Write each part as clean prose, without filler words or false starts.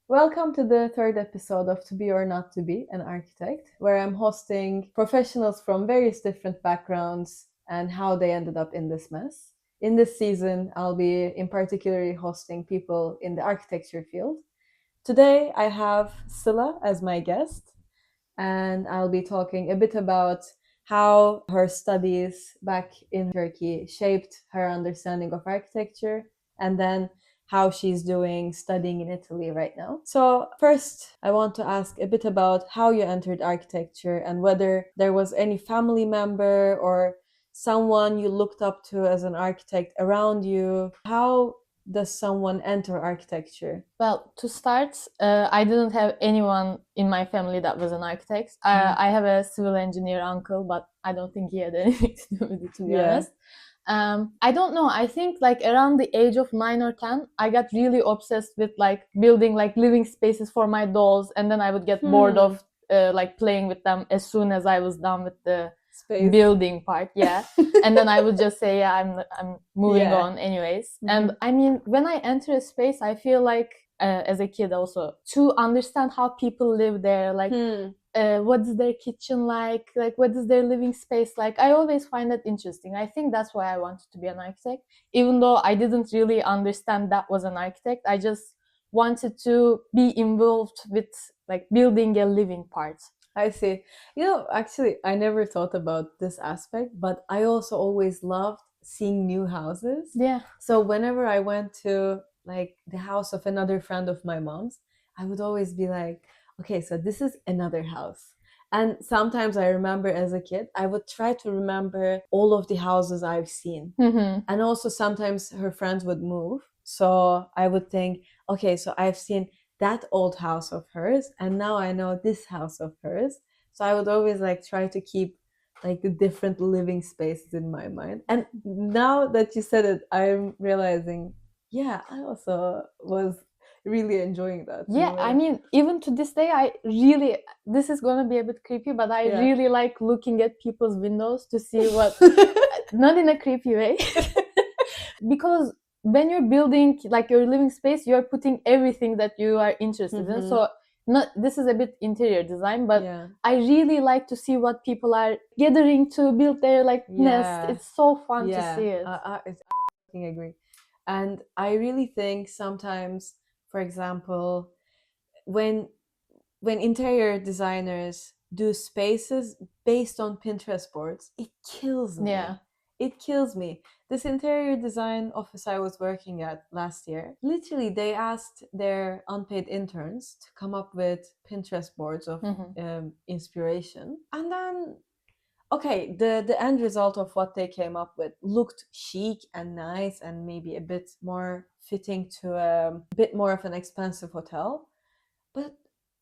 Welcome to the third episode of To Be or Not to Be an Architect, where I'm hosting professionals from various different backgrounds and how they ended up in this mess. In this season, I'll be in particularly hosting people in the architecture field. Today, I have SILA as my guest, and I'll be talking a bit about how her studies back in Turkey shaped her understanding of architecture, and then how she's doing studying in Italy right now. So, first, I want to ask a bit about how you entered architecture and whether there was any family member or someone you looked up to as an architect around you. How does someone enter architecture? Well, to start, I didn't have anyone in my family that was an architect. I have a civil engineer uncle, but I don't think he had anything to do with it, to be honest. I don't know. I think like around the age of 9 or 10, I got really obsessed with like building like living spaces for my dolls, and then I would get bored of like playing with them as soon as I was done with the Space. building part. Yeah. And then I would just say, yeah, I'm moving Yeah. on anyways. And I mean, when I enter a space, I feel like as a kid also to understand how people live there, like what is their kitchen like what is their living space like. I always find that interesting. I think that's why I wanted to be an architect, even though I didn't really understand that was an architect. I just wanted to be involved with like building a living part. I see. Actually, I never thought about this aspect, but I also always loved seeing new houses. Yeah. So whenever I went to like the house of another friend of my mom's, I would always be like, okay, so this is another house. And sometimes I remember as a kid, I would try to remember all of the houses I've seen. And also sometimes her friends would move. So I would think, okay, so I've seen that old house of hers, and now I know this house of hers. So I would always like try to keep like the different living spaces in my mind. And now that you said it, I'm realizing, yeah, I also was really enjoying that. Yeah, I mean, even to this day, I really, this is gonna be a bit creepy, but I really like looking at people's windows to see what, not in a creepy way, because when you're building like your living space, you're putting everything that you are interested in. So this is a bit interior design, but I really like to see what people are gathering to build their like nest. It's so fun to see it. I agree. And I really think sometimes, for example, when interior designers do spaces based on Pinterest boards, it kills me. Yeah. It kills me. This interior design office I was working at last year, literally they asked their unpaid interns to come up with Pinterest boards of inspiration. And then, okay, the end result of what they came up with looked chic and nice and maybe a bit more fitting to a bit more of an expensive hotel. But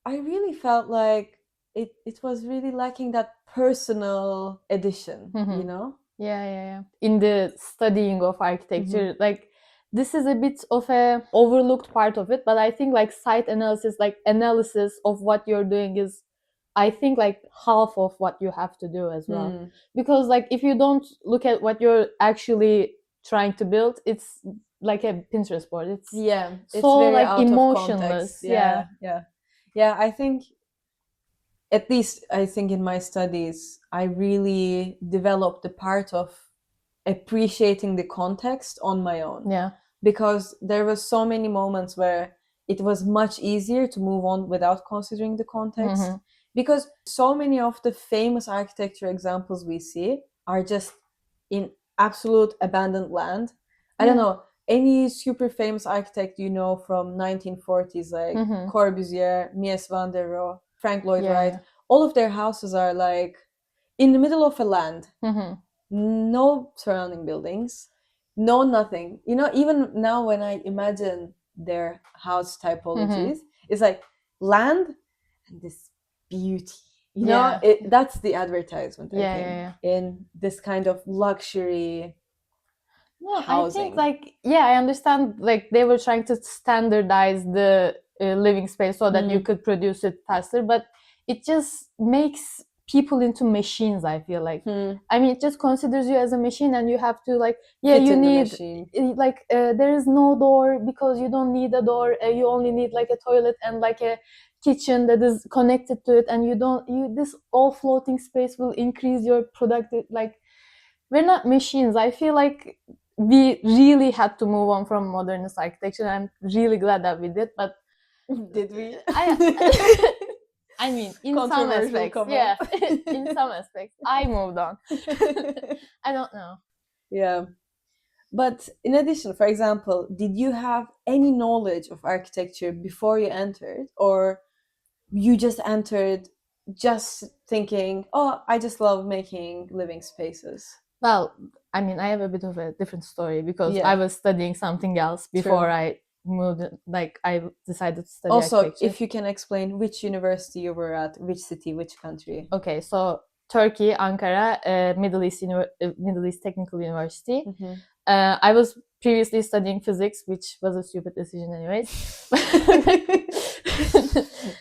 I really felt like it was really lacking that personal edition, you know? Yeah. In the studying of architecture, like this is a bit of a overlooked part of it, but I think like site analysis, like analysis of what you're doing is, I think like half of what you have to do as well. Because like if you don't look at what you're actually trying to build, it's like a Pinterest board. It's it's so very like out of emotionless. context. Yeah, I think, at least I think in my studies, I really developed the part of appreciating the context on my own. Yeah. Because there was so many moments where it was much easier to move on without considering the context. Because so many of the famous architecture examples we see are just in absolute abandoned land. I don't know, any super famous architect you know from 1940s, like Corbusier, Mies van der Rohe, Frank Lloyd Wright, all of their houses are like in the middle of a land, no surrounding buildings, no nothing. You know, even now when I imagine their house typologies, it's like land and this beauty. You know, that's the advertisement, I think, in this kind of luxury housing. I think like, I understand like they were trying to standardize the living space so that you could produce it faster, but it just makes people into machines, I feel like. I mean, it just considers you as a machine, and you have to like, Fit you in the need machine. like there is no door because you don't need a door. You only need like a toilet and like a kitchen that is connected to it, and this all floating space will increase your productive. Like, we're not machines. I feel like we really had to move on from modernist architecture. I'm really glad that we did, but did we? I mean, in some aspects, yeah, in some aspects, I moved on. I don't know. Yeah. But in addition, for example, did you have any knowledge of architecture before you entered, or you just entered just thinking, oh, I just love making living spaces? Well, I mean, I have a bit of a different story because I was studying something else before I moved. Like, I decided to study architecture. Also, if you can explain which university you were at, which city, which country. Okay, so Turkey, Ankara, Middle East Technical University. I was previously studying physics, which was a stupid decision anyways.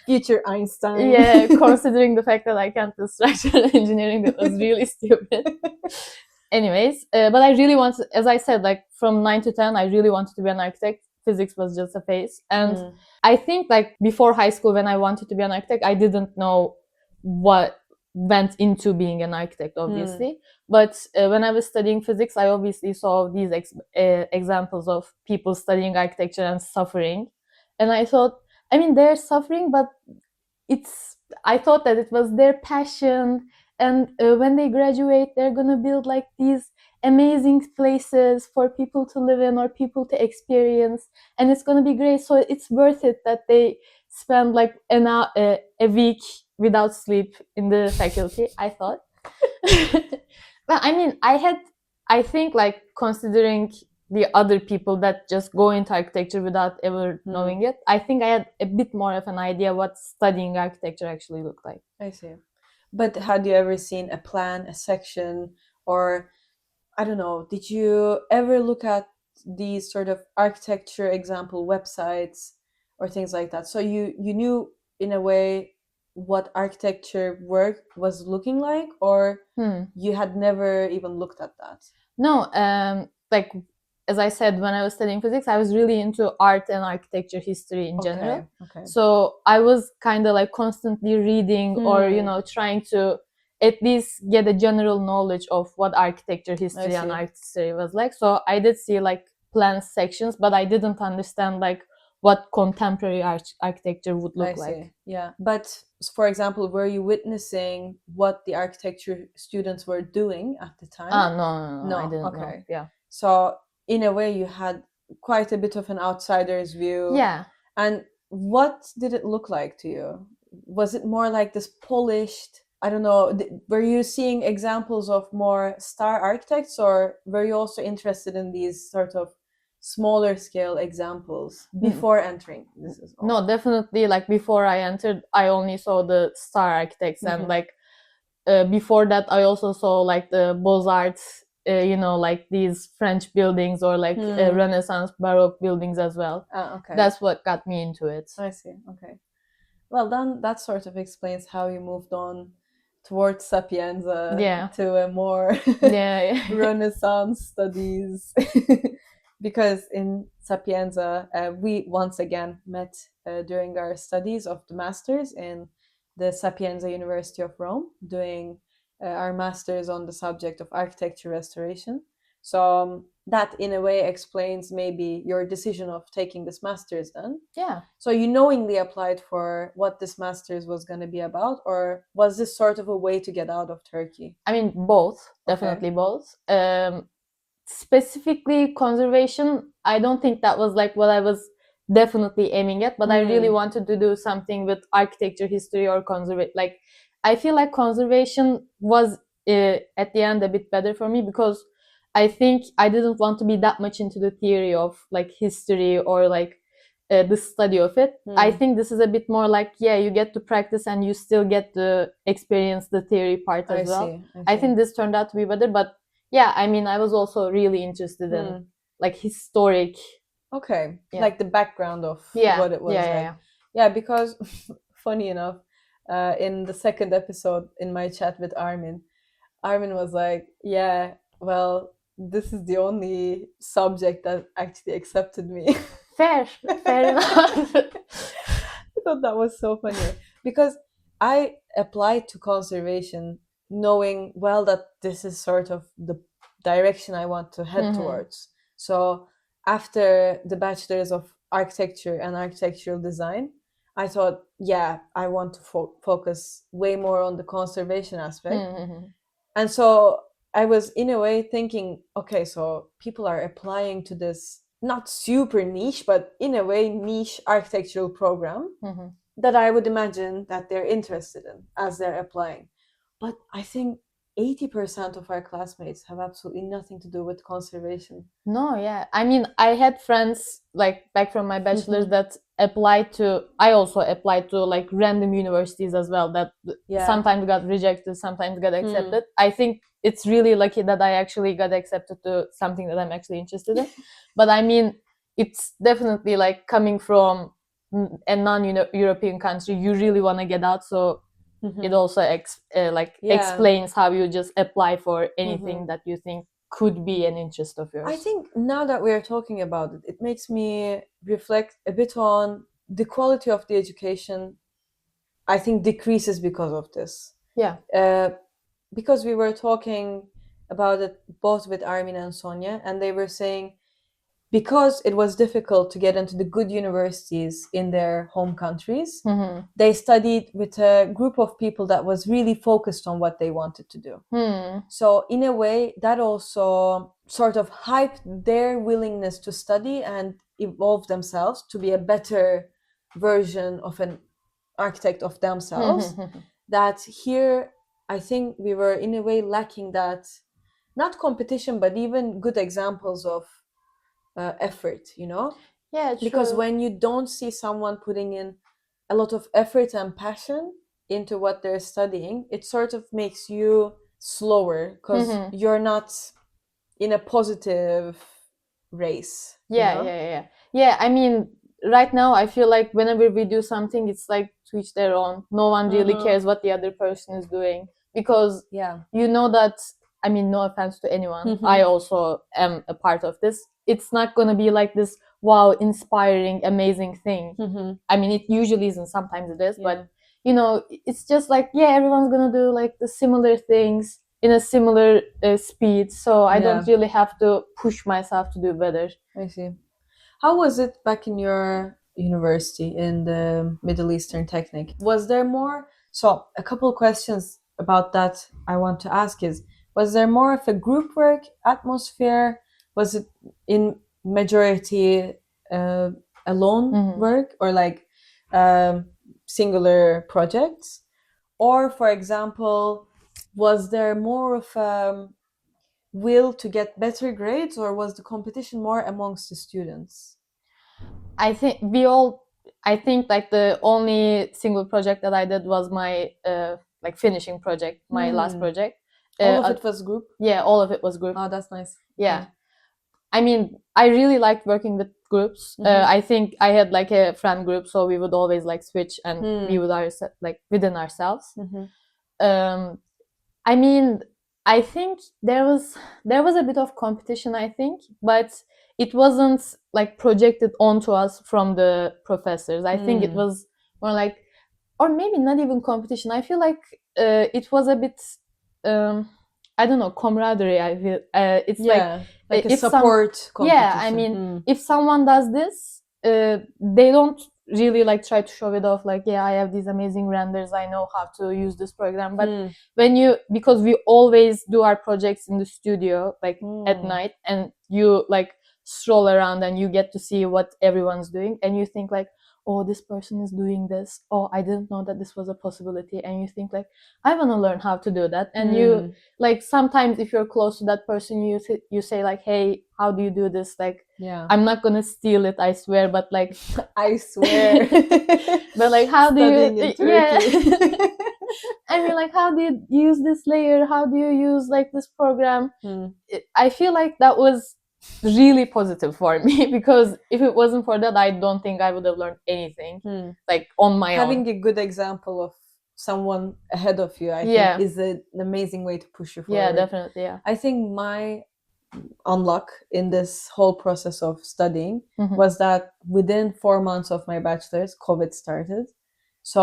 Future Einstein. Yeah, considering the fact that I can't do structural engineering, that was really stupid. Anyways, but I really wanted, as I said, like from 9 to 10, I really wanted to be an architect. Physics was just a phase. And I think like before high school, when I wanted to be an architect, I didn't know what went into being an architect, obviously. But when I was studying physics, I obviously saw these examples of people studying architecture and suffering. And I thought, I mean, they're suffering, but I thought that it was their passion. And when they graduate, they're going to build like these amazing places for people to live in or people to experience. And it's going to be great. So it's worth it that they spend like a week without sleep in the faculty, I thought. But I mean, I think like considering the other people that just go into architecture without ever knowing it, I think I had a bit more of an idea what studying architecture actually looked like. I see. But had you ever seen a plan, a section, or I don't know, did you ever look at these sort of architecture example websites or things like that? So you knew in a way what architecture work was looking like, or you had never even looked at that? No, like as I said, when I was studying physics, I was really into art and architecture history in general. Okay. So I was kind of like constantly reading or, you know, trying to at least get a general knowledge of what architecture history and art history was like. So I did see like plan sections, but I didn't understand like what contemporary architecture would look like. Yeah. But for example, were you witnessing what the architecture students were doing at the time? No, I didn't know. Yeah. So in a way, you had quite a bit of an outsider's view. Yeah. And what did it look like to you? Was it more like this polished, I don't know, were you seeing examples of more star architects, or were you also interested in these sort of smaller scale examples before entering? No, definitely, like before I entered, I only saw the star architects, and like before that I also saw like the Beaux-Arts, you know, like these French buildings or like Renaissance Baroque buildings as well. Okay. That's what got me into it. I see. Okay. Well, then that sort of explains how you moved on towards Sapienza to a more Renaissance studies. Because in Sapienza, we once again met during our studies of the masters in the Sapienza University of Rome, doing our masters on the subject of architecture restoration. So that in a way explains maybe your decision of taking this master's then. Yeah. So you knowingly applied for what this master's was going to be about, or was this sort of a way to get out of Turkey? I mean, both, definitely both. Specifically conservation, I don't think that was like what I was definitely aiming at, but I really wanted to do something with architecture history or conservation. Like, I feel like conservation was at the end a bit better for me, because I think I didn't want to be that much into the theory of like history or like the study of it. I think this is a bit more like, you get to practice and you still get to experience the theory part as well. I think this turned out to be better, but yeah, I mean, I was also really interested in like historic. Okay. Like the background of what it was like. Yeah, because funny enough, in the second episode in my chat with Armin was like, yeah, well, this is the only subject that actually accepted me. Fair enough. I thought that was so funny because I applied to conservation knowing well that this is sort of the direction I want to head towards. So after the bachelor's of architecture and architectural design, I thought, yeah, I want to focus way more on the conservation aspect. And so I was in a way thinking, okay, so people are applying to this not super niche, but in a way niche architectural program that I would imagine that they're interested in as they're applying. But I think 80% of our classmates have absolutely nothing to do with conservation. No, yeah. I mean, I had friends like back from my bachelor's that applied to, I also applied to like random universities as well that sometimes got rejected, sometimes got accepted. I think it's really lucky that I actually got accepted to something that I'm actually interested in. But I mean, it's definitely like coming from a non-European country, you really want to get out. So it also explains how you just apply for anything that you think could be an interest of yours. I think now that we are talking about it, it makes me reflect a bit on the quality of the education. I think decreases because of this. Yeah. Because we were talking about it both with Armin and Sonia, and they were saying because it was difficult to get into the good universities in their home countries, they studied with a group of people that was really focused on what they wanted to do. So in a way, that also sort of hyped their willingness to study and evolve themselves to be a better version of an architect of themselves. That here, I think we were in a way lacking that, not competition, but even good examples of effort, you know? Yeah, true. Because when you don't see someone putting in a lot of effort and passion into what they're studying, it sort of makes you slower because you're not in a positive race. Yeah, I mean, right now I feel like whenever we do something, it's like to each their own. No one really cares what the other person is doing because you know that, I mean, no offense to anyone, I also am a part of this. It's not going to be like this, wow, inspiring, amazing thing. I mean, it usually isn't, sometimes it is, but you know, it's just like, yeah, everyone's going to do like the similar things in a similar speed. So I don't really have to push myself to do better. I see. How was it back in your university in the Middle Eastern Technic? Was there more? So a couple questions about that I want to ask is, was there more of a group work atmosphere? Was it in majority alone work or like singular projects? Or for example, was there more of will to get better grades, or was the competition more amongst the students? I think like the only single project that I did was my like finishing project, my last project. All of it was group? Yeah, all of it was group. Oh, that's nice. Yeah. I mean, I really liked working with groups. I think I had like a friend group, so we would always like switch and be with like within ourselves. I mean, I think there was a bit of competition, I think, but it wasn't like projected onto us from the professors. I think it was more like, or maybe not even competition. I feel like it was a bit, I don't know, camaraderie. I feel it's like a support competition. Yeah, I mean, if someone does this, they don't really like try to show it off like, yeah, I have these amazing renders, I know how to use this program. But when because we always do our projects in the studio like at night, and you like stroll around and you get to see what everyone's doing, and you think like, oh, this person is doing this, oh, I didn't know that this was a possibility, and you think like, I want to learn how to do that. And you like, sometimes if you're close to that person, you say like, hey, how do you do this? Like, I'm not gonna steal it, I swear, but like I swear. But like, how do you I mean, like, how do you use this layer, how do you use like this program? I feel like that was really positive for me, because if it wasn't for that, I don't think I would have learned anything like on my own. Having a good example of someone ahead of you, I Yeah. think, is an amazing way to push you forward. Yeah, definitely. Yeah. I think my unluck in this whole process of studying Mhm. was that within 4 months of my bachelor's, COVID started. So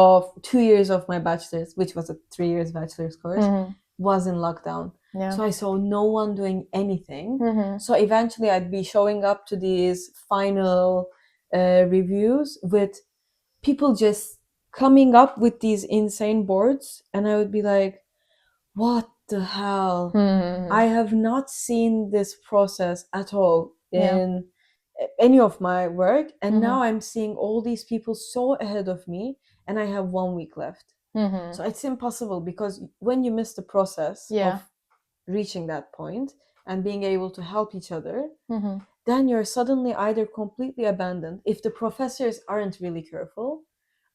2 years of my bachelor's, which was a 3 years bachelor's course, Mhm. was in lockdown. Yeah. So I saw no one doing anything. Mhm. So eventually I'd be showing up to these final reviews with people just coming up with these insane boards, and I would be like, what the hell? Mhm. I have not seen this process at all Yeah. in any of my work, and Mhm. now I'm seeing all these people so ahead of me, and I have 1 week left. Mhm. So it's impossible, because when you miss the process Yeah. of reaching that point and being able to help each other, Mhm. then you're suddenly either completely abandoned. If the professors aren't really careful,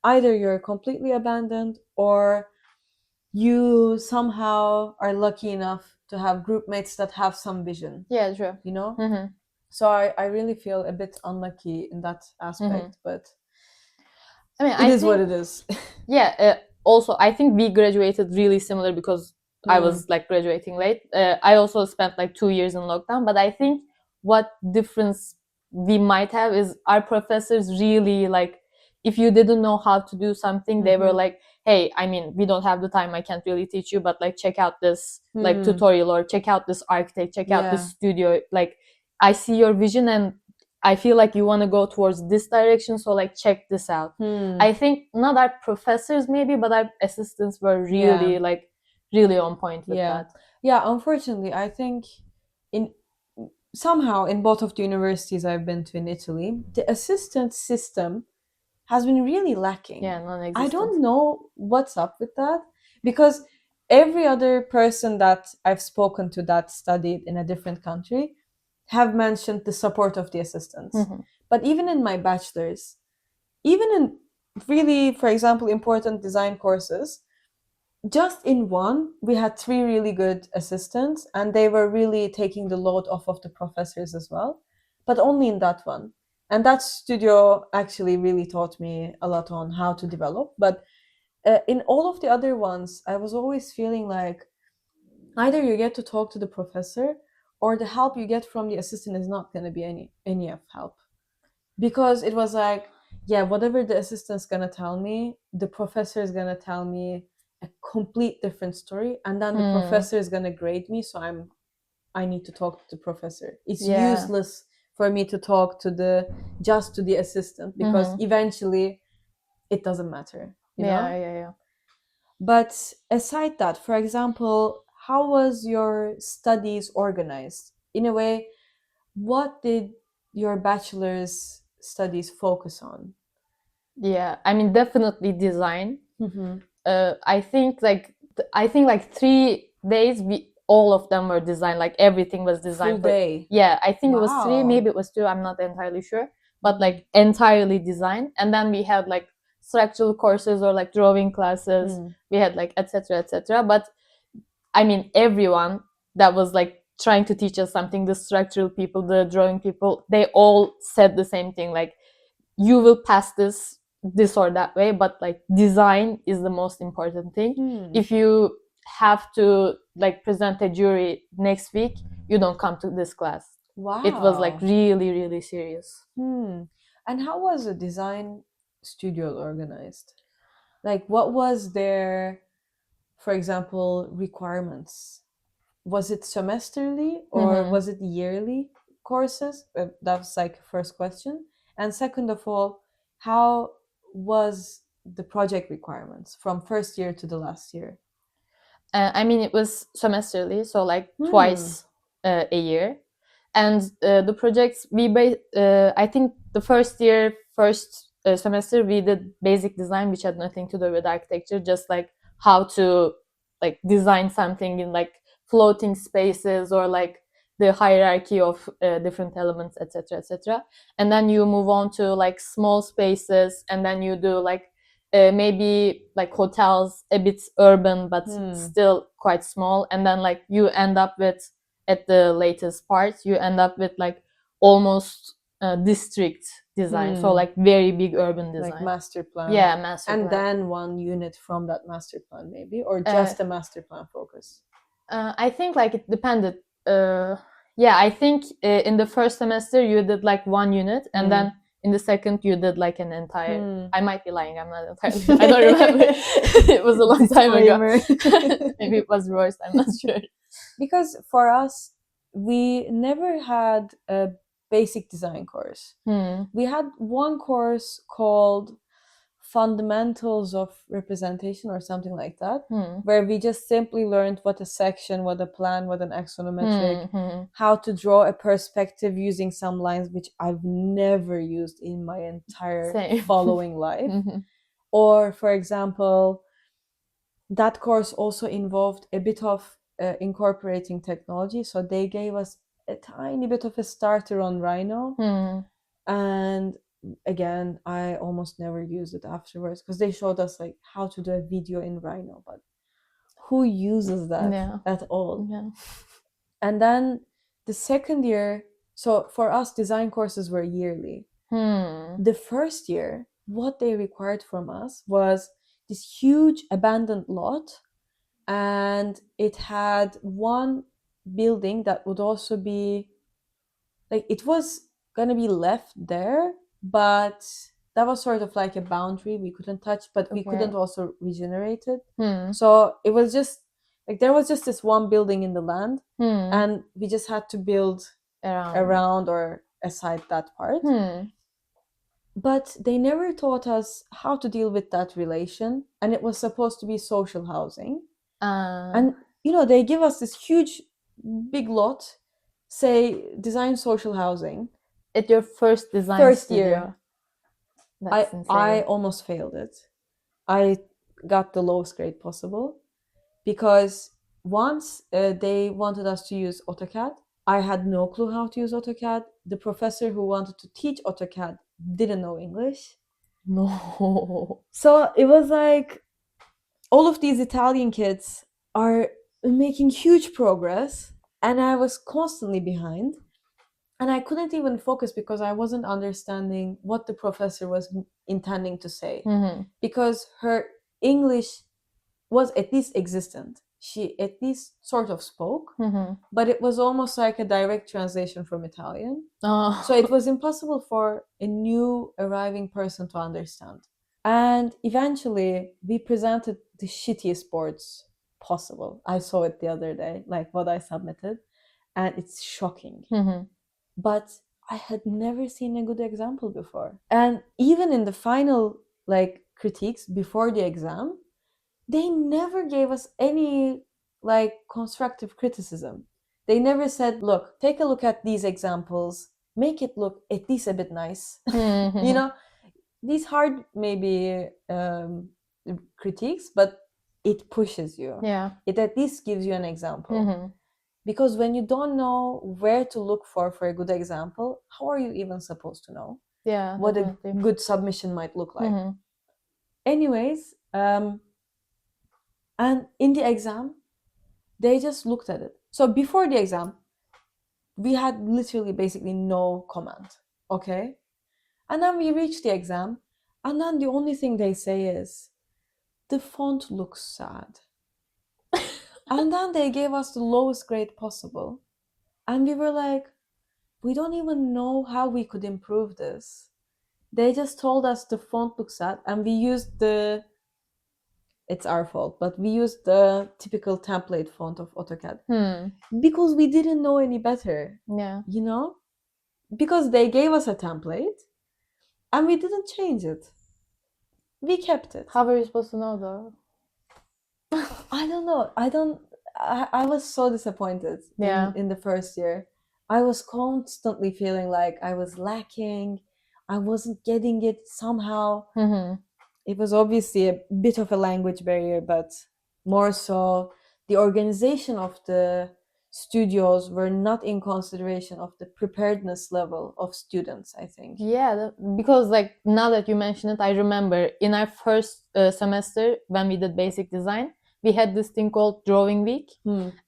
either you're completely abandoned, or you somehow are lucky enough to have group mates that have some vision, Yeah, true. you know? Mhm. So I really feel a bit unlucky in that aspect, but I mean, it is what it is. Yeah. Also, I think we graduated really similar because I was like graduating late. I also spent like 2 years in lockdown, but I think what difference we might have is our professors really like, if you didn't know how to do something, they were Mhm. like, hey, I mean, we don't have the time, I can't really teach you, but like check out this like Hmm. tutorial, or check out this architect, check out Yeah. this studio. Like, I see your vision and I feel like you want to go towards this direction, so like check this out. I think not our professors maybe, but our assistants were really Yeah. like really on point with Yeah. that. Yeah, unfortunately, I think in somehow in both of the universities I've been to in Italy, the assistant system has been really lacking. Yeah, I non-existent. don't know what's up with that, because every other person that I've spoken to that studied in a different country have mentioned the support of the assistants. Mhm. But even in my bachelor's, even in really, for example, important design courses, just in one, we had 3 really good assistants, and they were really taking the load off of the professors as well, but only in that one. And that studio actually really taught me a lot on how to develop. But in all of the other ones, I was always feeling like either you get to talk to the professor, or the help you get from the assistant is not going to be any of help, because it was like, yeah, whatever the assistant's gonna tell me, the professor is gonna tell me a complete different story, and then the professor is gonna grade me, so I need to talk to the professor. It's Yeah. useless for me to talk to the assistant, because eventually it doesn't matter, you know? Yeah. But aside that, for example, how was your studies organized? In a way, what did your bachelor's studies focus on? Yeah, I mean, definitely design. Mm-hmm. I think like 3 days we all of them were designed, like everything was designed Full for. day. Yeah, I think it was 3, Wow. maybe it was 2, I'm not entirely sure, but like entirely designed. And then we had like structural courses or like drawing classes. We had like etc etc. But I mean, everyone that was like trying to teach us something, the structural people, the drawing people, they all said the same thing, like, you will pass this or that way, but like design is the most important thing. If you have to like present a jury next week, you don't come to this class. Wow. It was like really really serious. And how was a design studio organized? Like, what was their, for example, requirements? Was it semesterly, or was it yearly courses? That was like first question. And second of all, how was the project requirements from first year to the last year? I mean, it was semesterly, so like twice a year. And the projects I think the first semester we did basic design, which had nothing to do with architecture, just like how to like design something in like floating spaces, or like the hierarchy of different elements, etc etc. And then you move on to like small spaces, and then you do like maybe like hotels, a bit urban but still quite small. And then like you end up with, at the latest part, you end up with like almost district design. So like very big urban design. Like master plan. Yeah, master and plan. then one unit from that master plan maybe, or just a master plan focus? I think like it depended. Yeah, I think in the first semester you did like one unit, and then in the second you did like an entire. I might be lying. I'm not entirely. I don't remember. It was a long time ago. Maybe it was worse. I'm not sure. Because for us, we never had a basic design course. We had one course called Fundamentals of Representation or something like that, where we just simply learned what a section, what a plan, what an axonometric, how to draw a perspective using some lines, which I've never used in my entire following life. Or, for example, that course also involved a bit of incorporating technology. So they gave us a tiny bit of a starter on Rhino. And again, I almost never used it afterwards because they showed us like how to do a video in Rhino, but who uses that at all? And then the second year, so for us, design courses were yearly. The first year, what they required from us was this huge abandoned lot, and it had one building that would also be like, it was gonna be left there, but that was sort of like a boundary we couldn't touch, but we couldn't also regenerate it. So it was just like there was just this one building in the land, and we just had to build around or aside that part. But they never taught us how to deal with that relation, and it was supposed to be social housing. And they give us this huge big lot, say design social housing at your first design studio. Year. I almost failed it. I got the lowest grade possible because once they wanted us to use AutoCAD. I had no clue how to use AutoCAD. The professor who wanted to teach AutoCAD didn't know English. No. So it was like all of these Italian kids are making huge progress, and I was constantly behind. And I couldn't even focus because I wasn't understanding what the professor was intending to say. Because her English was at least existent. She at least sort of spoke, but it was almost like a direct translation from Italian. So it was impossible for a new arriving person to understand. And eventually we presented the shittiest boards possible. I saw it the other day, like what I submitted, and it's shocking. But I had never seen a good example before. And even in the final like critiques before the exam, they never gave us any like constructive criticism. They never said, look, take a look at these examples, make it look at least a bit nice. These hard maybe critiques, but it pushes you. It at least gives you an example. Because when you don't know where to look for a good example, how are you even supposed to know what definitely. A good submission might look like? Anyways, and in the exam, they just looked at it. So before the exam, we had literally basically no comment, okay? And then we reached the exam, and then the only thing they say is, the font looks sad. And then they gave us the lowest grade possible. And we were like, we don't even know how we could improve this. They just told us the font looks sad, and we used it's our fault, but we used the typical template font of AutoCAD. Because we didn't know any better. Because they gave us a template, and we didn't change it. We kept it. How were you supposed to know though? I don't know. I was so disappointed in the first year. I was constantly feeling like I was lacking. I wasn't getting it somehow. It was obviously a bit of a language barrier, but more so the organization of the studios were not in consideration of the preparedness level of students, I think. Yeah, because like now that you mention it, I remember in our first semester when we did basic design, we had this thing called drawing week.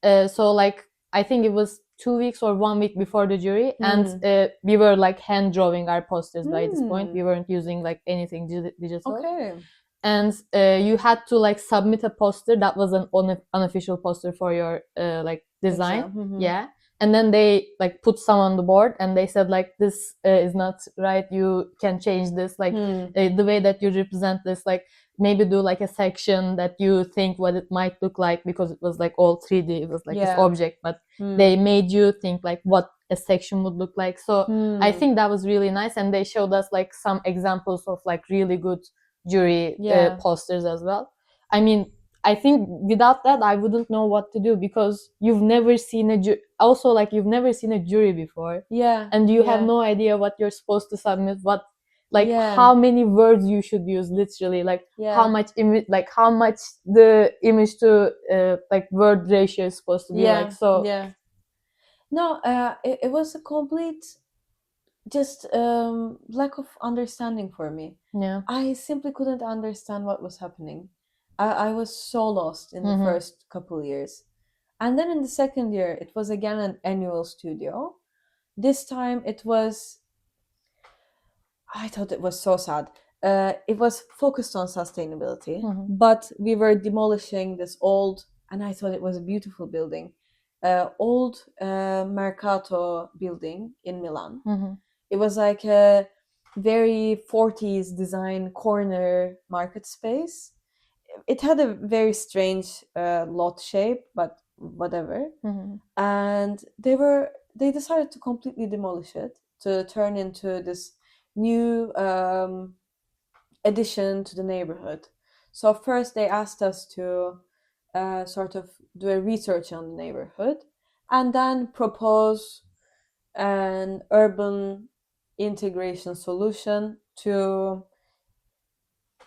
So like I think it was 2 weeks or 1 week before the jury, and we were like hand drawing our posters by this point. We weren't using like anything digital. Okay. And you had to like submit a poster that was an unofficial poster for your like design. Yeah. And then they like put some on the board and they said like, this is not right, you can change this, like the way that you represent this, like maybe do like a section that you think what it might look like, because it was like all 3D, it was like this object, but they made you think like what a section would look like. So I think that was really nice, and they showed us like some examples of like really good jury posters as well. I mean, I think without that I wouldn't know what to do, because you've never seen a also like you've never seen a jury before, and you have no idea what you're supposed to submit, what like how many words you should use, literally, like how much image, like how much the image to like word ratio is supposed to be like. So no, it was a complete just lack of understanding for me. I simply couldn't understand what was happening. I was so lost in the first couple years. And then in the second year, it was again an annual studio. This time it was, I thought it was so sad. It was focused on sustainability, but we were demolishing this old, and I thought it was a beautiful building, old Mercato building in Milan. It was like a very 40s design corner market space. It had a very strange lot shape, but whatever. And they decided to completely demolish it to turn into this new addition to the neighborhood. So first they asked us to sort of do a research on the neighborhood and then propose an urban integration solution to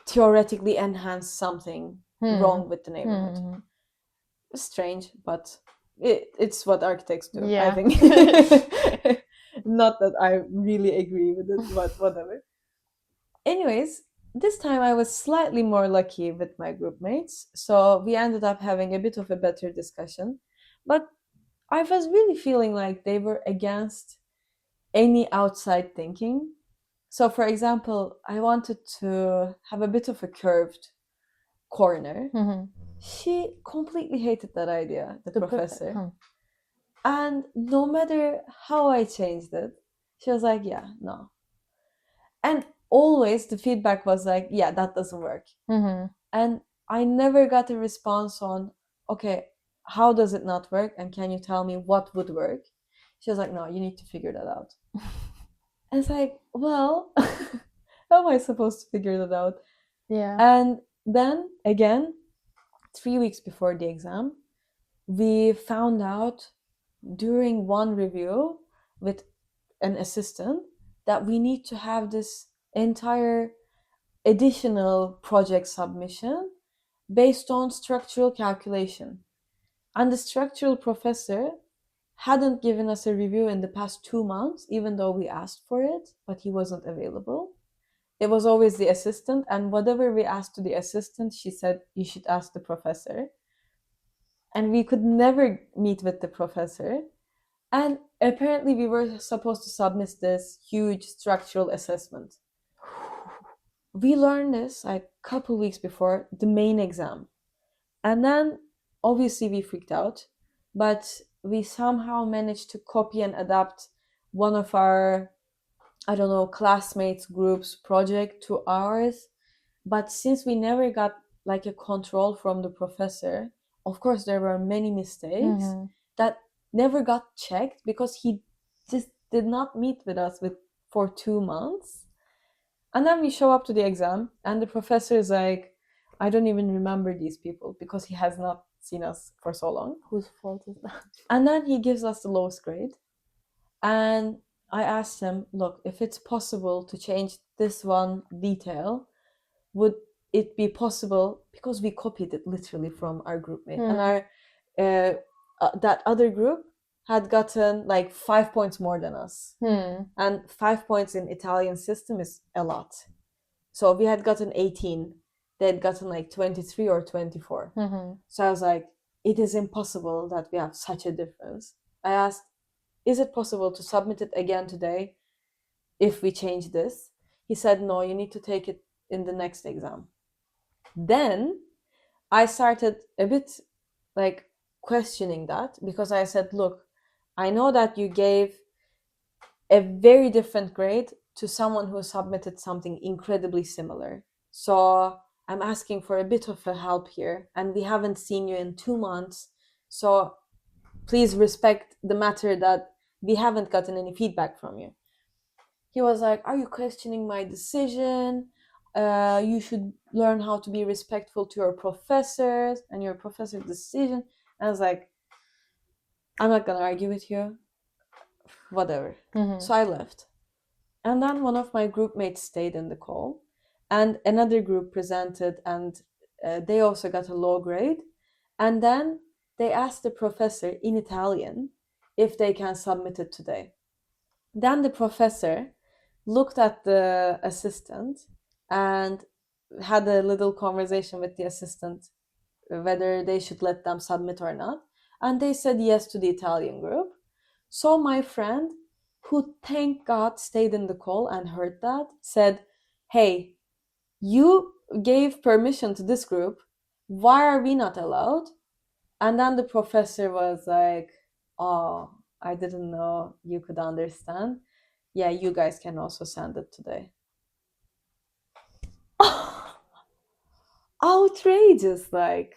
theoretically enhance something wrong with the neighborhood. Strange, but it's what architects do, I think. Not that I really agree with it, but whatever. Anyways, this time I was slightly more lucky with my group mates, so we ended up having a bit of a better discussion. But I was really feeling like they were against any outside thinking. So, for example, I wanted to have a bit of a curved corner. She completely hated that idea, the professor. And no matter how I changed it, she was like, yeah, no. And always the feedback was like, yeah, that doesn't work. And I never got a response on, okay, how does it not work? And can you tell me what would work? She was like, no, you need to figure that out. And it's like, well, how am I supposed to figure that out? And then again, 3 weeks before the exam, we found out during one review with an assistant that we need to have this entire additional project submission based on structural calculation. And the structural professor hadn't given us a review in the past 2 months, even though we asked for it, but he wasn't available. It was always the assistant, and whatever we asked to the assistant, she said, you should ask the professor. And we could never meet with the professor. And apparently we were supposed to submit this huge structural assessment. We learned this like a couple weeks before the main exam. And then obviously we freaked out, but we somehow managed to copy and adapt one of our, I don't know, classmates group's project to ours. But since we never got like a control from the professor, of course there were many mistakes that never got checked because he just did not meet with us for 2 months. And then we show up to the exam and the professor is like, I don't even remember these people because he has not seen us for so long. Whose fault is that? And then he gives us the lowest grade. And I asked him, look, if it's possible to change this one detail, would it be possible? Because we copied it literally from our groupmate. And our that other group had gotten like 5 points more than us. And 5 points in Italian system is a lot. So we had gotten 18. They had gotten like 23 or 24. So I was like, it is impossible that we have such a difference. I asked, is it possible to submit it again today if we change this? He said, no, you need to take it in the next exam. Then I started a bit like questioning that, because I said, look, I know that you gave a very different grade to someone who submitted something incredibly similar. So I'm asking for a bit of a help here, and we haven't seen you in 2 months. So please respect the matter that we haven't gotten any feedback from you. He was like, are you questioning my decision? You should learn how to be respectful to your professors and your professor's decision. And I was like, I'm not gonna argue with you. Whatever. So I left. And then one of my group mates stayed in the call, and another group presented, and they also got a low grade. And then they asked the professor in Italian if they can submit it today. Then the professor looked at the assistant and had a little conversation with the assistant whether they should let them submit or not. And they said yes to the Italian group. So my friend, who thank God stayed in the call and heard that, said, hey, you gave permission to this group. Why are we not allowed? And then the professor was like, oh, I didn't know you could understand. Yeah, you guys can also send it today. Outrageous, like,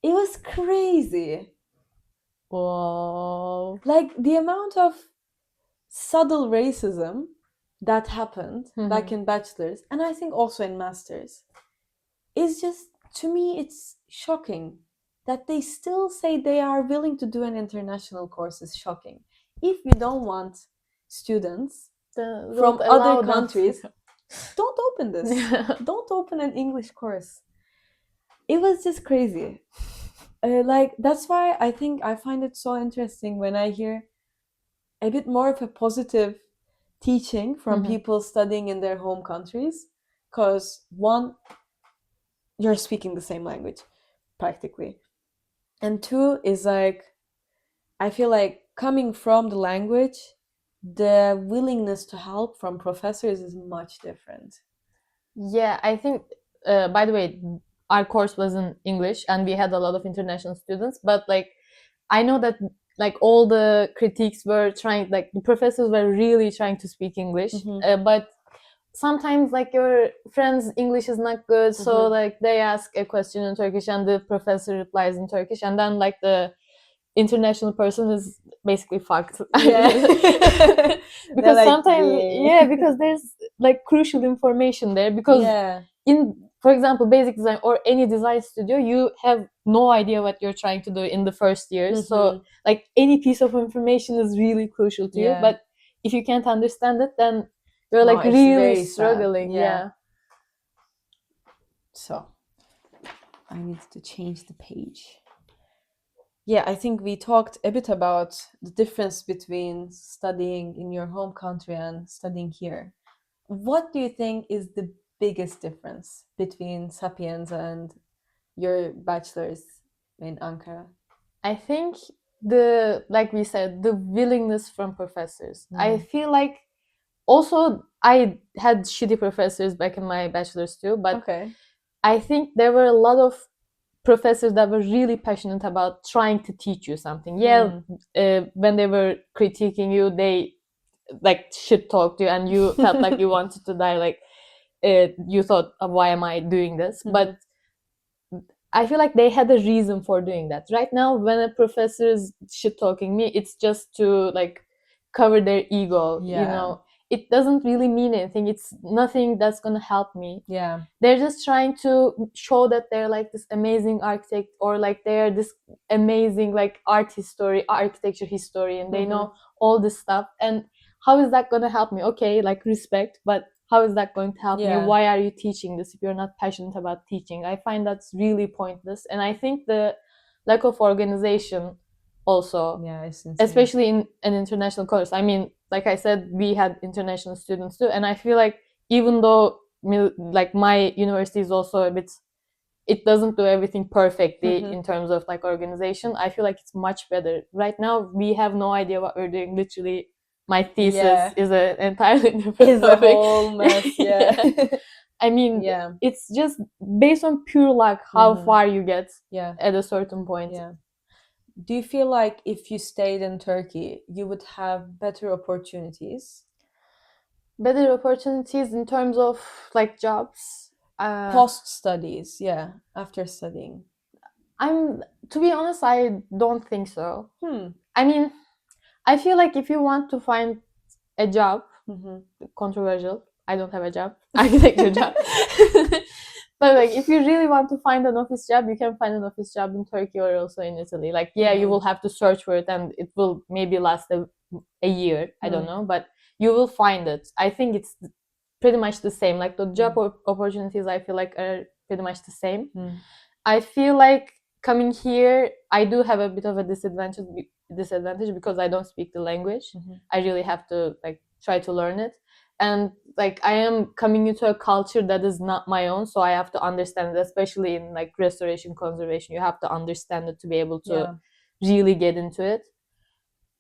it was crazy. Whoa. Like, the amount of subtle racism that happened back in bachelor's, and I think also in master's, is just, to me, it's shocking that they still say they are willing to do an international course. Is shocking. If you don't want students from other countries, don't open this. Don't open an English course. It was just crazy. Like, that's why I think I find it so interesting when I hear a bit more of a positive teaching from people studying in their home countries, because one, you're speaking the same language practically, and two is like, I feel like coming from the language, the willingness to help from professors is much different. Yeah, I think, by the way, our course was in English and we had a lot of international students, but like, I know that like all the critiques were trying, like the professors were really trying to speak English, but sometimes like your friend's English is not good, so like they ask a question in Turkish and the professor replies in Turkish, and then like the international person is basically fucked. Yeah. Because like, sometimes because there's like crucial information there, because in, for example, basic design or any design studio, you have no idea what you're trying to do in the first years. So like any piece of information is really crucial to you, but if you can't understand it, then you're like really struggling. Yeah. So I need to change the page. Yeah, I think we talked a bit about the difference between studying in your home country and studying here. What do you think is the biggest difference between Sapiens and your bachelor's in Ankara? I think like we said, the willingness from professors. I feel like also I had shitty professors back in my bachelor's too, but I think there were a lot of professors that were really passionate about trying to teach you something. When they were critiquing you, they like shit talked you and you felt like you wanted to die, like you thought, why am I doing this? But I feel like they had a reason for doing that. Right now, when a professor is shit talking me, it's just to like cover their ego, you know. It doesn't really mean anything. It's nothing that's gonna help me. They're just trying to show that they're like this amazing architect, or like they're this amazing like architecture historian. They know all this stuff. And how is that gonna help me? Okay, like respect, but how is that going to help me? Why are you teaching this if you're not passionate about teaching? I find that's really pointless. And I think the lack of organization also, especially in an international course. I mean, like I said, we had international students too, and I feel like even though like my university is also a bit it doesn't do everything perfectly Mhm. in terms of like organization. I feel like it's much better. Right now, we have no idea what we're doing. Literally, my thesis Yeah. is an entirely different Is a topic. whole mess. Yeah. I mean, Yeah. it's just based on pure luck how Mhm. far you get Yeah. at a certain point. Yeah. Do you feel like if you stayed in Turkey, you would have better opportunities? Better opportunities in terms of like jobs. Post studies, yeah, after studying. To be honest, I don't think so. Hmm. I mean, I feel like if you want to find a job, Mm-hmm. controversial, I don't have a job, architecture job. But like if you really want to find an office job, you can find an office job in Turkey or also in Italy. Like yeah, you will have to search for it and it will maybe last a year, I don't know, but you will find it. I think it's pretty much the same. Like the job opportunities I feel like are pretty much the same. I feel like coming here, I do have a bit of a disadvantage because I don't speak the language. I really have to like try to learn it. And like I am coming into a culture that is not my own, so I have to understand it, especially in like restoration conservation. You have to understand it to be able to really get into it.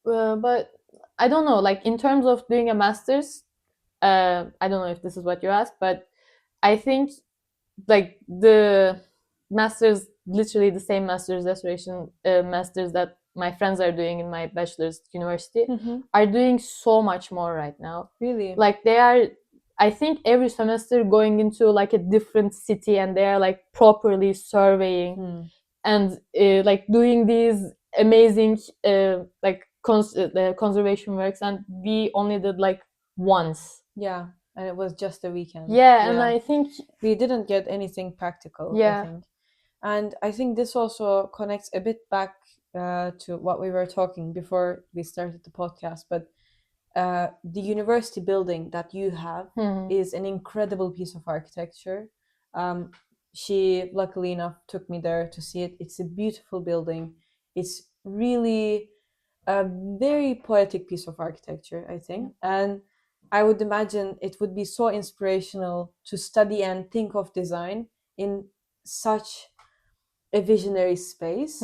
But I don't know, like in terms of doing a master's, I don't know if this is what you asked, but I think like the masters, literally the same masters restoration masters that my friends are doing in my bachelor's university, are doing so much more right now. Really? Like they are, I think every semester going into like a different city and they are like properly surveying and like doing these amazing like conservation works, and we only did like once. Yeah, and it was just a weekend. Yeah, and I think we didn't get anything practical, I think. And I think this also connects a bit back to what we were talking before we started the podcast. But the university building that you have is an incredible piece of architecture. She, luckily enough, took me there to see it. It's a beautiful building. It's really a very poetic piece of architecture, I think. And I would imagine it would be so inspirational to study and think of design in such a visionary space.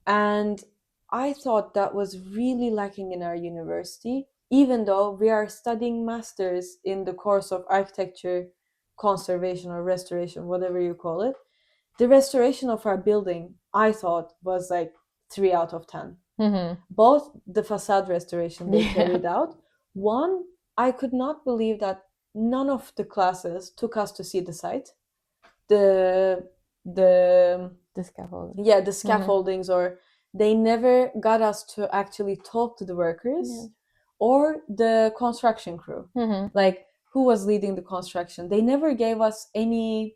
And I thought that was really lacking in our university, even though we are studying masters in the course of architecture, conservation, or restoration, whatever you call it. The restoration of our building, I thought, was like 3 out of 10. Both the facade restoration they carried out. One, I could not believe that none of the classes took us to see the site. The scaffolding. Yeah, the scaffoldings, or they never got us to actually talk to the workers or the construction crew. Like who was leading the construction. They never gave us any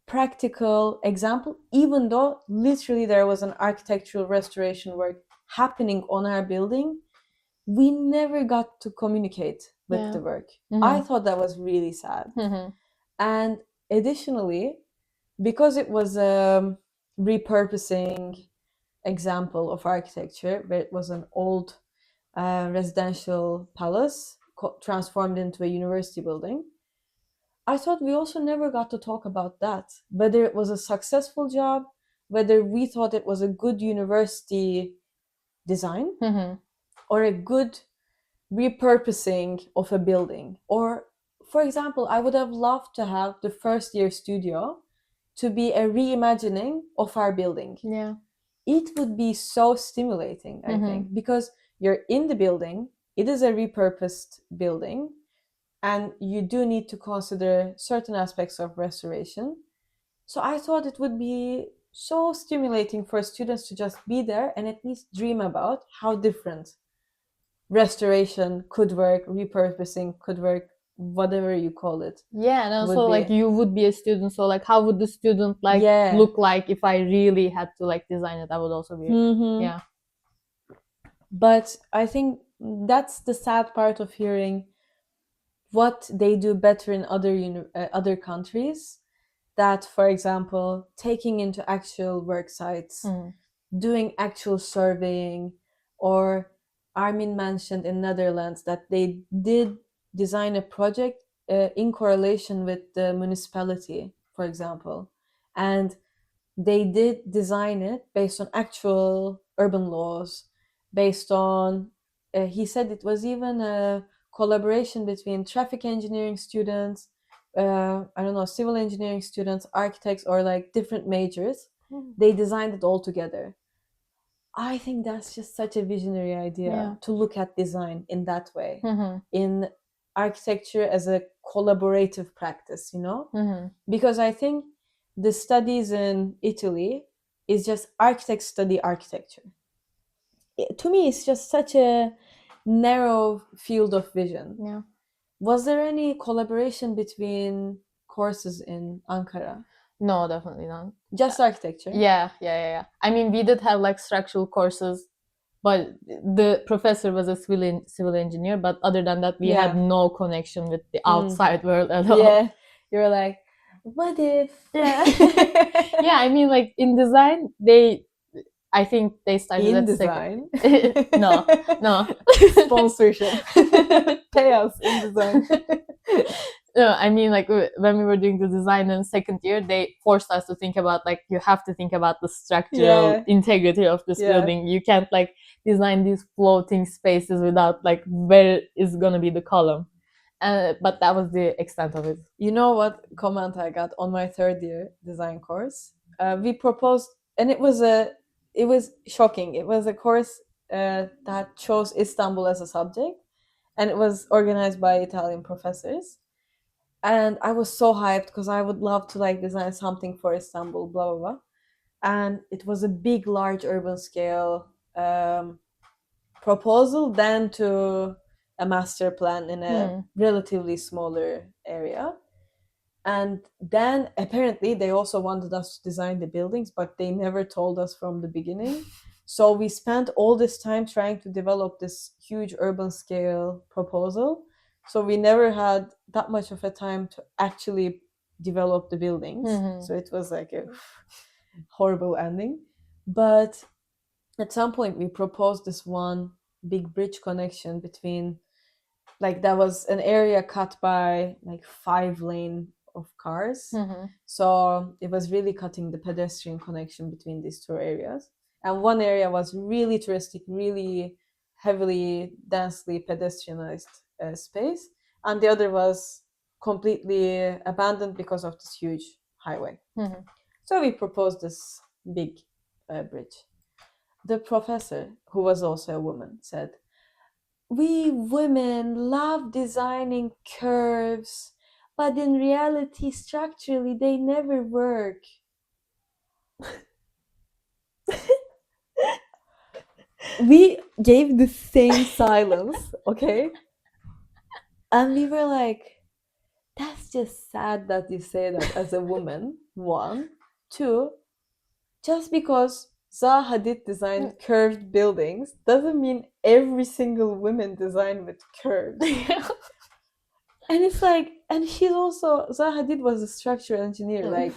practical example, even though literally there was an architectural restoration work happening on our building. We never got to communicate with the work. I thought that was really sad. And additionally, because it was a repurposing example of architecture, where it was an old residential palace transformed into a university building, I thought we also never got to talk about that. Whether it was a successful job, whether we thought it was a good university design, or a good repurposing of a building. Or, for example, I would have loved to have the first year studio to be a reimagining of our building. It would be so stimulating, I think, because you're in the building, it is a repurposed building, and you do need to consider certain aspects of restoration. So I thought it would be so stimulating for students to just be there and at least dream about how different restoration could work, repurposing could work, whatever you call it. And also like you would be a student, so like how would the student like look like if I really had to like design it? I would also be But I think that's the sad part of hearing what they do better in other countries, that, for example, taking into actual work sites, doing actual surveying, or Armin mentioned in Netherlands that they did design a project in correlation with the municipality, for example, And they did design it based on actual urban laws, based on, he said it was even a collaboration between traffic engineering students, I don't know, civil engineering students, architects, or like different majors. They designed it all together. I think that's just such a visionary idea to look at design in that way, in architecture as a collaborative practice, you know? Because I think the studies in Italy is just architects study architecture. To me, it's just such a narrow field of vision. Yeah. Was there any collaboration between courses in Ankara? No, definitely not. Just architecture? Yeah. I mean, we did have like structural courses, but the professor was a civil engineer. But other than that, we had no connection with the outside world at all. Yeah, you were like, what if? Yeah. Yeah, I mean, like in design, I think they started In at design? No. Sponsorship. Pay us in design. No, I mean, like when we were doing the design in second year, they forced us to think about, like, you have to think about the structural integrity of this building. You can't like design these floating spaces without like where is gonna be the column. But that was the extent of it. You know what comment I got on my third year design course? We proposed, and it was shocking. It was a course that chose Istanbul as a subject, and it was organized by Italian professors. And I was so hyped because I would love to like design something for Istanbul, blah blah blah. And it was a big, large urban scale proposal, then to a master plan in a relatively smaller area. And then apparently they also wanted us to design the buildings, but they never told us from the beginning. So we spent all this time trying to develop this huge urban scale proposal. So we never had that much of a time to actually develop the buildings. So it was like a horrible ending. But at some point we proposed this one big bridge connection between, like, that was an area cut by like 5 lane of cars. So it was really cutting the pedestrian connection between these two areas. And one area was really touristic, really heavily, densely pedestrianized space. And the other was completely abandoned because of this huge highway. So we proposed this big bridge. The professor, who was also a woman, said, "We women love designing curves, but in reality, structurally, they never work." We gave the same silence, okay? And we were like, that's just sad that you say that as a woman, one. Two, just because Zaha Hadid designed curved buildings doesn't mean every single woman designed with curves. And it's like, and she's also, Zaha Hadid was a structural engineer. Like,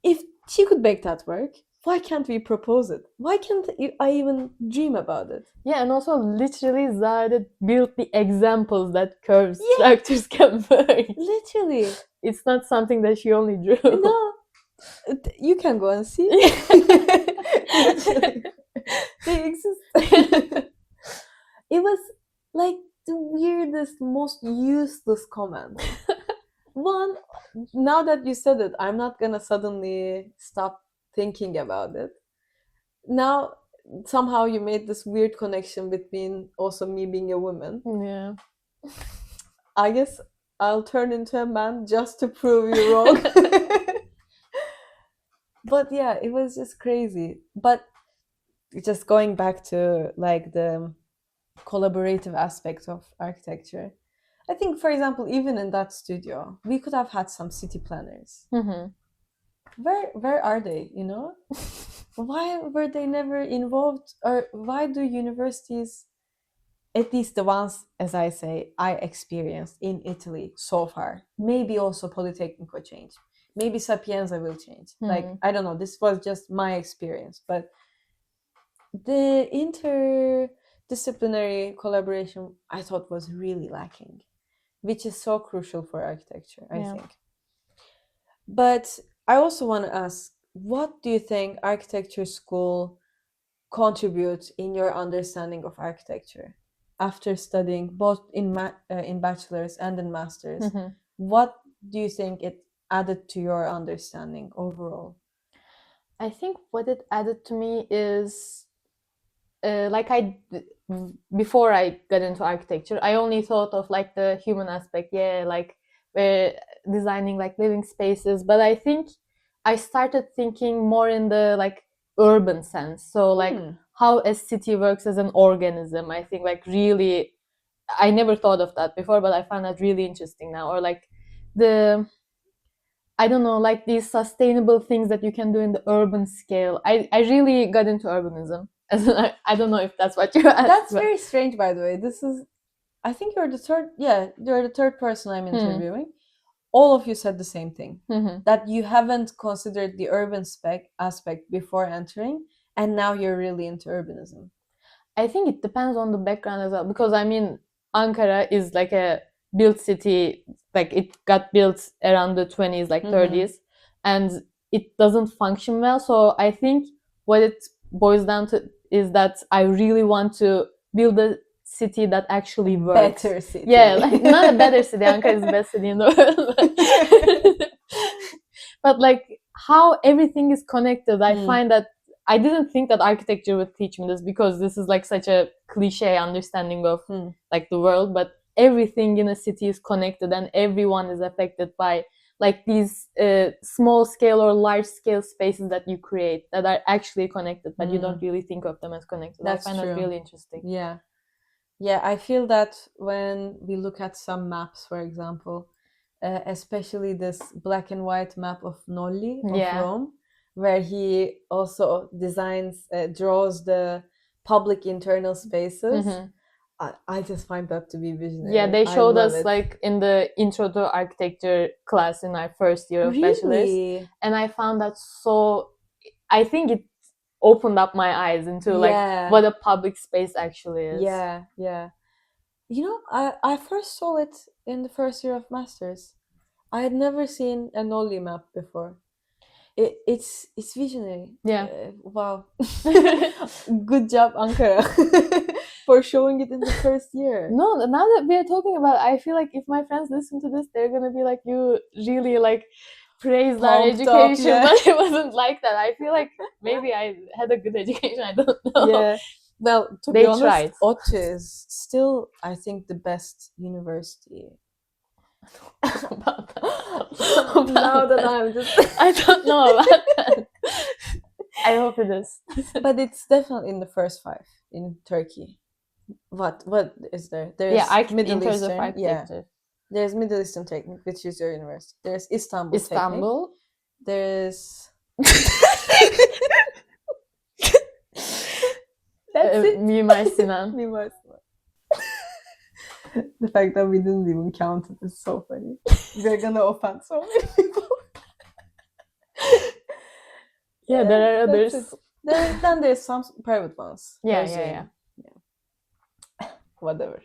if she could make that work, why can't we propose it? Why can't I even dream about it? Yeah, and also literally Zaha built the examples that curved structures can work. Literally. It's not something that she only drew. No. You can go and see. Literally. They exist. It was like the weirdest, most useless comment. One, now that you said it, I'm not gonna suddenly stop thinking about it. Now, somehow you made this weird connection between also me being a woman. Yeah. I guess I'll turn into a man just to prove you wrong. But yeah, it was just crazy. But just going back to like the collaborative aspect of architecture, I think, for example, even in that studio, we could have had some city planners. Where are they, you know? Why were they never involved? Or why do universities, at least the ones, as I say, I experienced in Italy so far, maybe also Politecnico changed, maybe Sapienza will change. Like, I don't know, this was just my experience, but the interdisciplinary collaboration I thought was really lacking, which is so crucial for architecture, I think. But I also want to ask, what do you think architecture school contributes in your understanding of architecture after studying both in bachelor's and in master's? What do you think it added to your understanding overall? I think what it added to me is like before I got into architecture, I only thought of like the human aspect, like designing like living spaces. But I think I started thinking more in the like urban sense. So like how a city works as an organism. I think like really, I never thought of that before, but I find that really interesting now. Or like the, I don't know, like these sustainable things that you can do in the urban scale. I really got into urbanism. I don't know if that's what you asked. That's very strange, by the way. I think you're the third person I'm interviewing. All of you said the same thing, that you haven't considered the urban aspect before entering, and now you're really into urbanism. I think it depends on the background as well, because I mean, Ankara is like a built city, like it got built around the 20s, like 30s, and it doesn't function well. So I think what it boils down to is that I really want to build a city that actually works. Better city. Yeah, like not a better city. Ankara is the best city in the world. But like how everything is connected, I find that I didn't think that architecture would teach me this, because this is like such a cliche understanding of like the world, but everything in a city is connected and everyone is affected by like these small scale or large scale spaces that you create that are actually connected, but you don't really think of them as connected. That's I find true. that really interesting. Yeah, I feel that when we look at some maps, for example, especially this black and white map of Nolli of Rome, where he also draws the public internal spaces. I just find that to be visionary. Yeah, they showed us like in the intro to architecture class in our first year of bachelor's, and I found that so. I think it opened up my eyes into like what a public space actually is. Yeah. You know, I first saw it in the first year of masters. I had never seen a Nolli map before. It's visionary. Yeah. Wow. Good job, Ankara, for showing it in the first year. No, now that we're talking about it, I feel like if my friends listen to this, they're gonna be like, you really like praised our education, but it wasn't like that. I feel like maybe I had a good education. I don't know. Yeah. Well, to be honest, ODTÜ is still, I think, the best university. Now that I'm just... I don't know about that. I hope it is. But it's definitely in the first 5 in Turkey. What is there? There's Middle Eastern. Architecture. There's Middle Eastern Technic, which is your university. There's Istanbul Technic. There's... That's it. Mimar Sinan. Mimar Sinan. The fact that we didn't even count it is so funny. We're gonna offend so many people. Yeah, there are others. Then there's some private ones. Yeah. Whatever.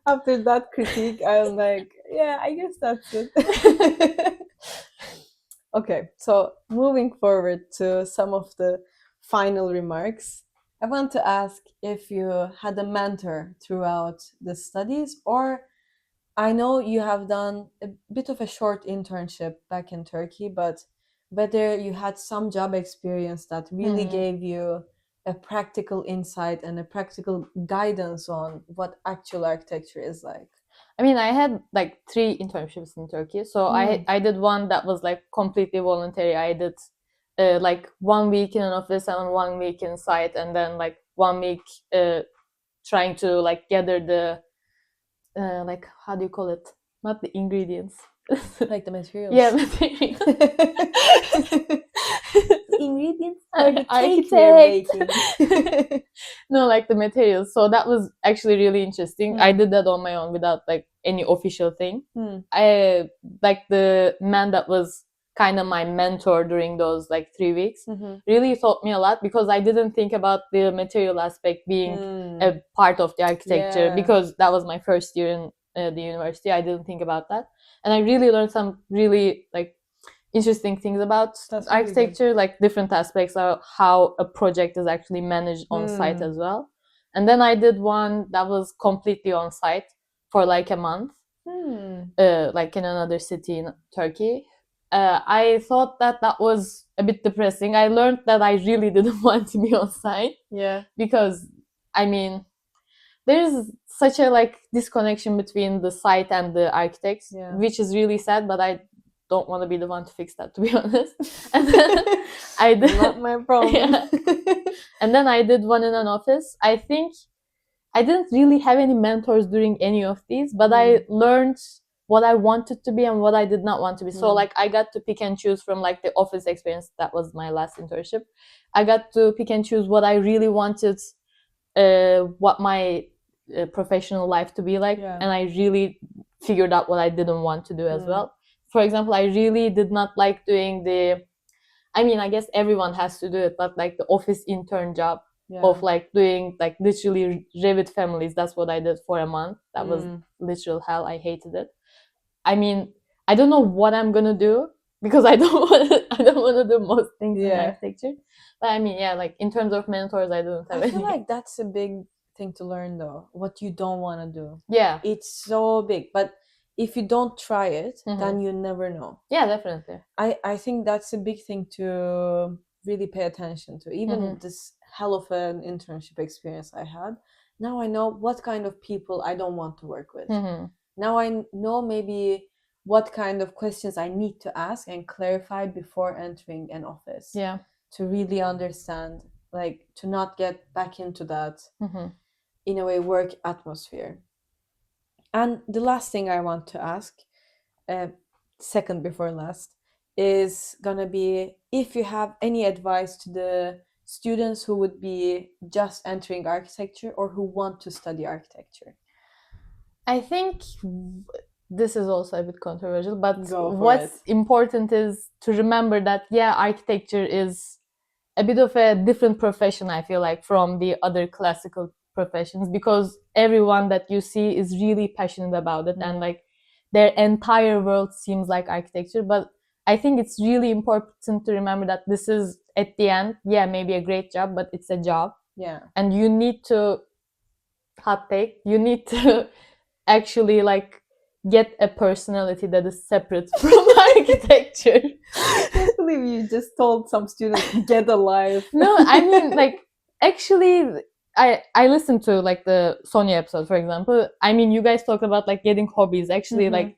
After that critique, I was like, yeah, I guess that's it. Okay, so moving forward to some of the final remarks, I want to ask if you had a mentor throughout the studies, or I know you have done a bit of a short internship back in Turkey, but whether you had some job experience that really gave you a practical insight and a practical guidance on what actual architecture is like. I mean, I had like 3 internships in Turkey. So I did one that was like completely voluntary. I did like 1 week in an office and 1 week in site, and then like 1 week trying to like gather the like, how do you call it? Not the ingredients. Like the materials. Yeah, materials. Ingredients for the cake they're making. No, like the materials. So that was actually really interesting. I did that on my own without like any official thing. I like the man that was kind of my mentor during those like 3 weeks really taught me a lot, because I didn't think about the material aspect being a part of the architecture, because that was my first year in the university. I didn't think about that, and I really learned some really like interesting things about architecture, really like different aspects of how a project is actually managed on site as well. And then I did one that was completely on site for like a month, like in another city in Turkey. I thought that was a bit depressing. I learned that I really didn't want to be on site. Yeah. Because, I mean, there's such a like disconnection between the site and the architects, which is really sad, but I don't want to be the one to fix that, to be honest. And then I did not my problem. Yeah. And then I did one in an office. I think I didn't really have any mentors during any of these, but I learned what I wanted to be and what I did not want to be. So like I got to pick and choose from like the office experience. That was my last internship. I got to pick and choose what I really wanted, what my professional life to be like, and I really figured out what I didn't want to do as well. For example, I really did not like doing I mean, I guess everyone has to do it, but like the office intern job of like doing like literally Revit families. That's what I did for a month. That was literal hell. I hated it. I mean, I don't know what I'm gonna do because I don't want to do most things in architecture. But I mean, yeah, like in terms of mentors, I don't have any. I feel like that's a big thing to learn though. What you don't want to do. Yeah. It's so big, but if you don't try it, then you never know. Yeah, definitely. I think that's a big thing to really pay attention to. Even this hell of an internship experience I had, now I know what kind of people I don't want to work with. Now I know maybe what kind of questions I need to ask and clarify before entering an office. Yeah. To really understand, like to not get back into that, in a way, work atmosphere. And the last thing I want to ask, second before last, is gonna be if you have any advice to the students who would be just entering architecture or who want to study architecture. I think this is also a bit controversial, but what's important is to remember that, architecture is a bit of a different profession, I feel like, from the other classical professions, because everyone that you see is really passionate about it and like their entire world seems like architecture. But I think it's really important to remember that this is, at the end, maybe a great job, but it's a job. Yeah. And you need to, you need to actually like get a personality that is separate from architecture. I can't believe you just told some students, get a life. No, I mean, like, actually, I listened to like the Sonia episode, for example. I mean, you guys talked about like getting hobbies. Actually, like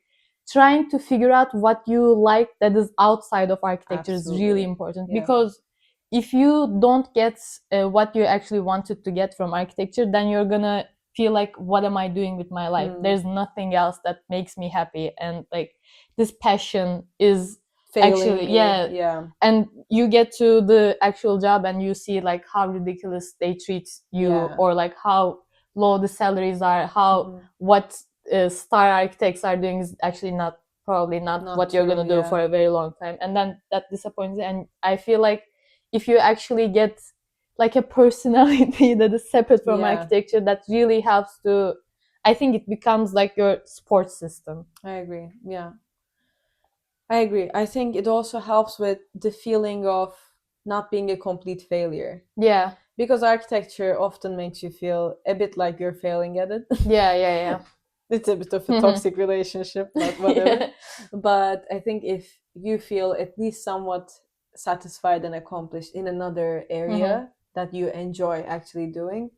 trying to figure out what you like that is outside of architecture is really important. Because if you don't get what you actually wanted to get from architecture, then you're gonna feel like, what am I doing with my life? There's nothing else that makes me happy, and like this passion is failing actually and you get to the actual job and you see like how ridiculous they treat you, or like how low the salaries are, how what star architects are doing is actually probably not what you're gonna do for a very long time, and then that disappoints you. And I feel like if you actually get like a personality that is separate from architecture, that really helps to, I think it becomes like your support system. I agree. I agree. I think it also helps with the feeling of not being a complete failure. Yeah. Because architecture often makes you feel a bit like you're failing at it. Yeah. It's a bit of a toxic relationship, but whatever. But I think if you feel at least somewhat satisfied and accomplished in another area that you enjoy actually doing,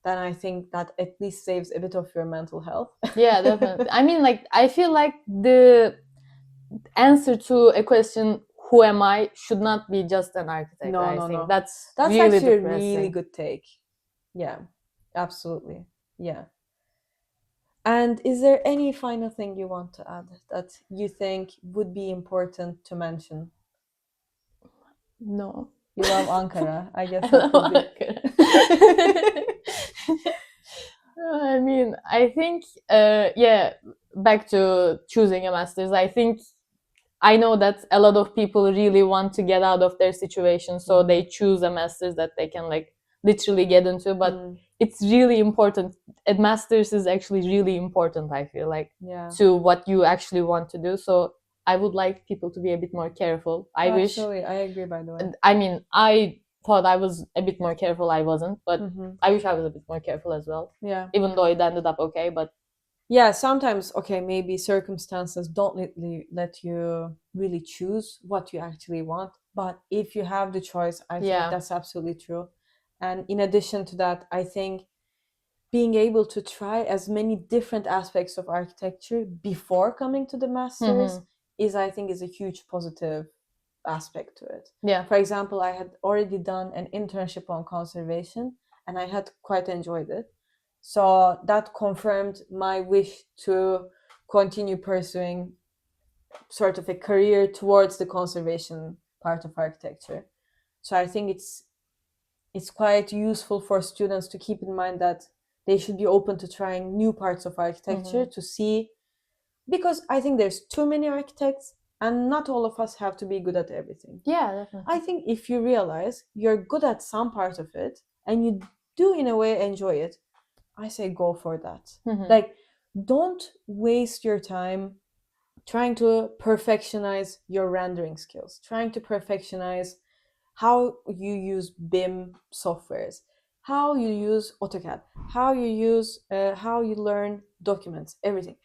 then I think that at least saves a bit of your mental health. Yeah, definitely. I mean, like, I feel like the answer to a question, who am I, should not be just an architect. No. That's really actually depressing. A really good take. Yeah, absolutely. Yeah. And is there any final thing you want to add that you think would be important to mention? No. You love Ankara, I guess. I love Ankara. I mean, I think, back to choosing a master's, I know that a lot of people really want to get out of their situation, so they choose a master's that they can like literally get into, but it's really important. A master's is actually really important, I feel like, to what you actually want to do. So I would like people to be a bit more careful. I wish. Absolutely, I agree, by the way. I mean, I thought I was a bit more careful. I wasn't, but I wish I was a bit more careful as well. Yeah. Even though it ended up okay, but yeah, sometimes, okay, maybe circumstances don't let you really choose what you actually want. But if you have the choice, I think that's absolutely true. And in addition to that, I think being able to try as many different aspects of architecture before coming to the masters is a huge positive aspect to it. Yeah. For example, I had already done an internship on conservation and I had quite enjoyed it. So that confirmed my wish to continue pursuing sort of a career towards the conservation part of architecture. So I think it's quite useful for students to keep in mind that they should be open to trying new parts of architecture to see, because I think there's too many architects and not all of us have to be good at everything. Yeah, definitely. I think if you realize you're good at some part of it and you do in a way enjoy it, I say go for that. Like, don't waste your time trying to perfectionize your rendering skills, trying to perfectionize how you use BIM softwares, how you use AutoCAD, how you learn documents, everything.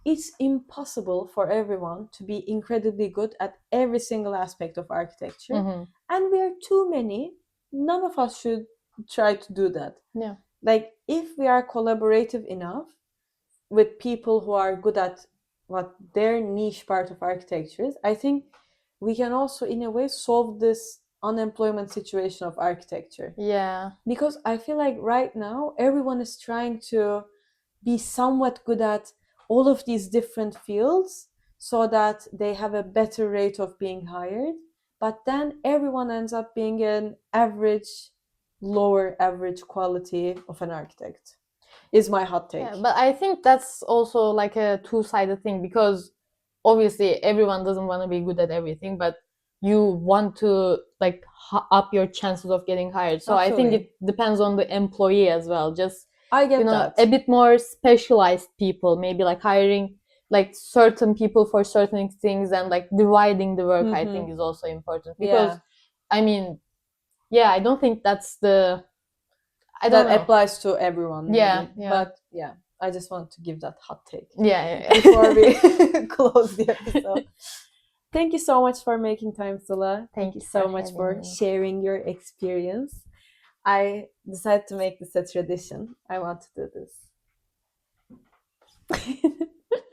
It's impossible for everyone to be incredibly good at every single aspect of architecture. And we are too many. None of us should try to do that. Yeah. Like, if we are collaborative enough with people who are good at what their niche part of architecture is, I think we can also, in a way, solve this unemployment situation of architecture. Yeah. Because I feel like right now, everyone is trying to be somewhat good at all of these different fields so that they have a better rate of being hired. But then everyone ends up being an lower average quality of an architect, is my hot take. Yeah, but I think that's also like a two-sided thing, because obviously everyone doesn't want to be good at everything, but you want to like up your chances of getting hired. So Absolutely. I think it depends on the employee as well. Just, I get that. A bit more specialized people, maybe like hiring like certain people for certain things and like dividing the work, I think is also important. Because I mean, I don't think that's the... that applies to everyone. Maybe. Yeah. But I just want to give that hot take. Yeah. Before we close the episode. Thank you so much for making time, SILA. Thank you so much for sharing your experience. I decided to make this a tradition. I want to do this.